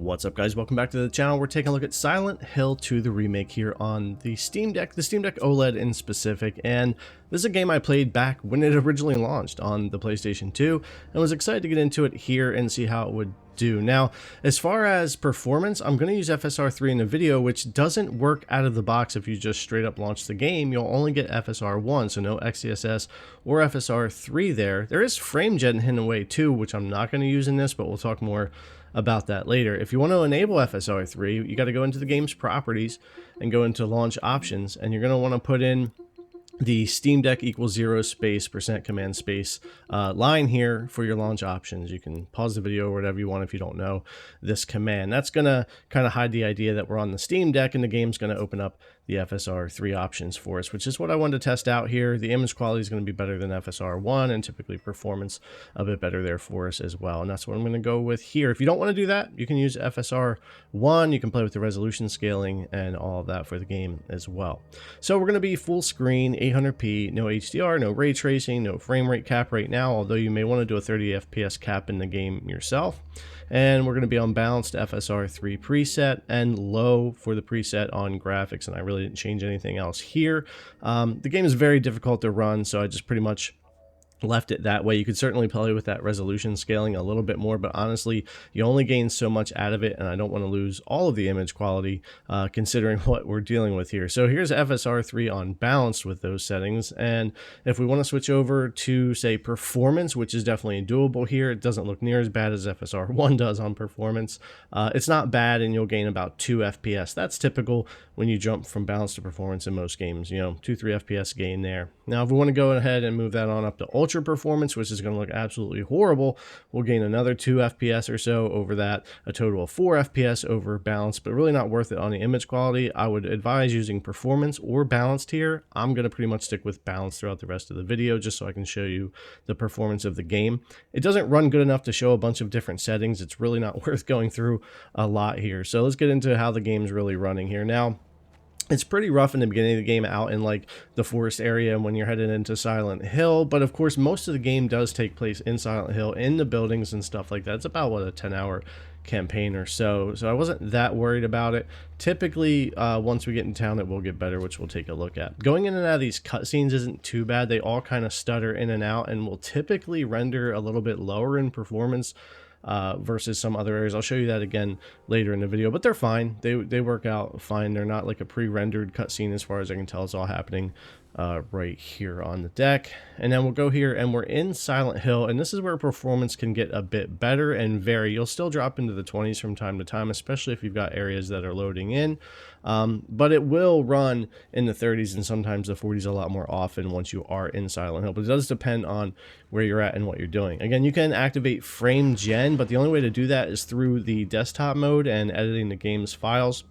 What's up, guys? Welcome back to the channel. We're taking a look at Silent Hill 2, the remake here on the Steam Deck OLED in specific, and this is a game I played back when it originally launched on the PlayStation 2 and was excited to get into it here and see how it would do. Now, as far as performance, I'm going to use FSR 3 in the video, which doesn't work out of the box. If you just straight up launch the game, you'll only get FSR 1, so no XeSS or FSR 3 there. There is frame gen hidden away too, which I'm not going to use in this, but we'll talk more about that later. If you want to enable FSR 3, you got to go into the game's properties and go into launch options, and you're going to want to put in the Steam Deck equals 0 space % command space line here for your launch options. You can pause the video or whatever you want if you don't know this command. That's going to kind of hide the idea that we're on the Steam Deck, and the game's going to open up the FSR 3 options for us, which is what I wanted to test out here. The image quality is going to be better than FSR 1, and typically performance a bit better there for us as well. And that's what I'm going to go with here. If you don't want to do that, you can use FSR 1. You can play with the resolution scaling and all of that for the game as well. So we're going to be full screen, 800p, no HDR, no ray tracing, no frame rate cap right now, although you may want to do a 30 FPS cap in the game yourself. And we're going to be on balanced FSR 3 preset and low for the preset on graphics, and I really didn't change anything else here. The game is very difficult to run, so I just pretty much left it that way. You could certainly play with that resolution scaling a little bit more, but honestly, you only gain so much out of it, and I don't want to lose all of the image quality considering what we're dealing with here. So here's FSR 3 on balanced with those settings, and if we want to switch over to, say, performance, which is definitely doable here, it doesn't look near as bad as FSR 1 does on performance. It's not bad, and you'll gain about 2 FPS. That's typical when you jump from balance to performance in most games, 2-3 FPS gain there. Now, if we want to go ahead and move that on up to ultra performance, which is going to look absolutely horrible, we'll gain another 2 FPS or so over that, a total of 4 FPS over balance, but really not worth it on the image quality. I would advise using performance or balanced here. I'm going to pretty much stick with balance throughout the rest of the video just so I can show you the performance of the game. It doesn't run good enough to show a bunch of different settings. It's really not worth going through a lot here. So let's get into how the game's really running here. Now, it's pretty rough in the beginning of the game out in like the forest area when you're headed into Silent Hill, but of course most of the game does take place in Silent Hill, in the buildings and stuff like that. It's about, what, a 10-hour campaign or so, so I wasn't that worried about it. Typically, once we get in town, it will get better, which we'll take a look at. Going in and out of these cutscenes isn't too bad. They all kind of stutter in and out and will typically render a little bit lower in performance versus some other areas. I'll show you that again later in the video, but they're fine. They work out fine. They're not like a pre-rendered cutscene as far as I can tell. It's all happening right here on the deck. And then we'll go here and we're in Silent Hill, and this is where performance can get a bit better and vary. You'll still drop into the 20s from time to time, especially if you've got areas that are loading in, but it will run in the 30s and sometimes the 40s a lot more often once you are in Silent Hill, but it does depend on where you're at and what you're doing. Again, you can activate frame gen, but the only way to do that is through the desktop mode and editing the game's files,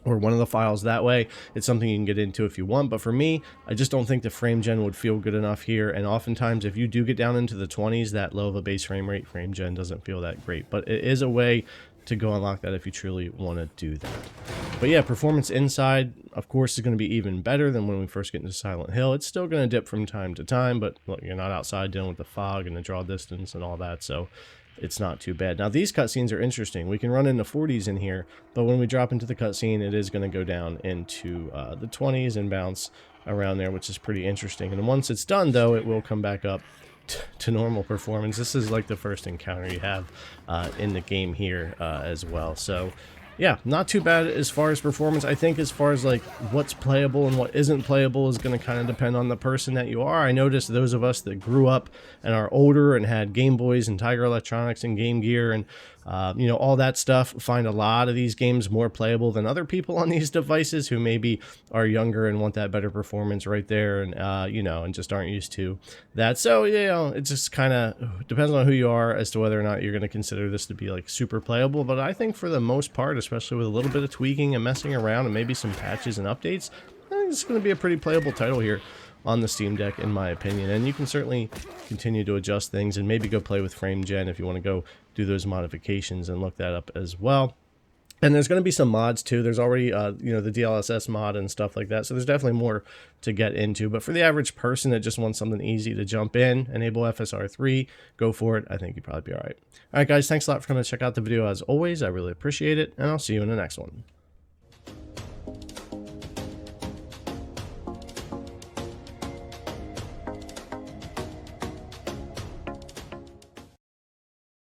or one of the files that way. It's something you can get into if you want, but for me, I just don't think the frame gen would feel good enough here, and oftentimes if you do get down into the 20s, that low of a base frame rate, frame gen doesn't feel that great, but it is a way to go unlock that if you truly want to do that. But yeah, performance inside, of course, is going to be even better than when we first get into Silent Hill. It's still going to dip from time to time, but look, you're not outside dealing with the fog and the draw distance and all that, so it's not too bad. Now, these cutscenes are interesting. We can run into 40s in here, but when we drop into the cutscene, it is going to go down into the 20s and bounce around there, which is pretty interesting. And once it's done, though, it will come back up to normal performance. This is like the first encounter you have in the game here as well. So yeah, not too bad as far as performance. I think as far as like what's playable and what isn't playable is going to kind of depend on the person that you are. I noticed those of us that grew up and are older and had Game Boys and Tiger Electronics and Game Gear and all that stuff find a lot of these games more playable than other people on these devices who maybe are younger and want that better performance right there, and and just aren't used to that. So it just kind of depends on who you are as to whether or not you're going to consider this to be like super playable. But I think for the most part, especially with a little bit of tweaking and messing around and maybe some patches and updates, I think it's going to be a pretty playable title here on the Steam Deck, in my opinion. And you can certainly continue to adjust things and maybe go play with frame gen if you want to go do those modifications and look that up as well. And there's going to be some mods too. There's already, you know, the DLSS mod and stuff like that. So there's definitely more to get into. But for the average person that just wants something easy to jump in, enable FSR 3, go for it. I think you'd probably be all right. All right, guys, thanks a lot for coming to check out the video as always. I really appreciate it, and I'll see you in the next one.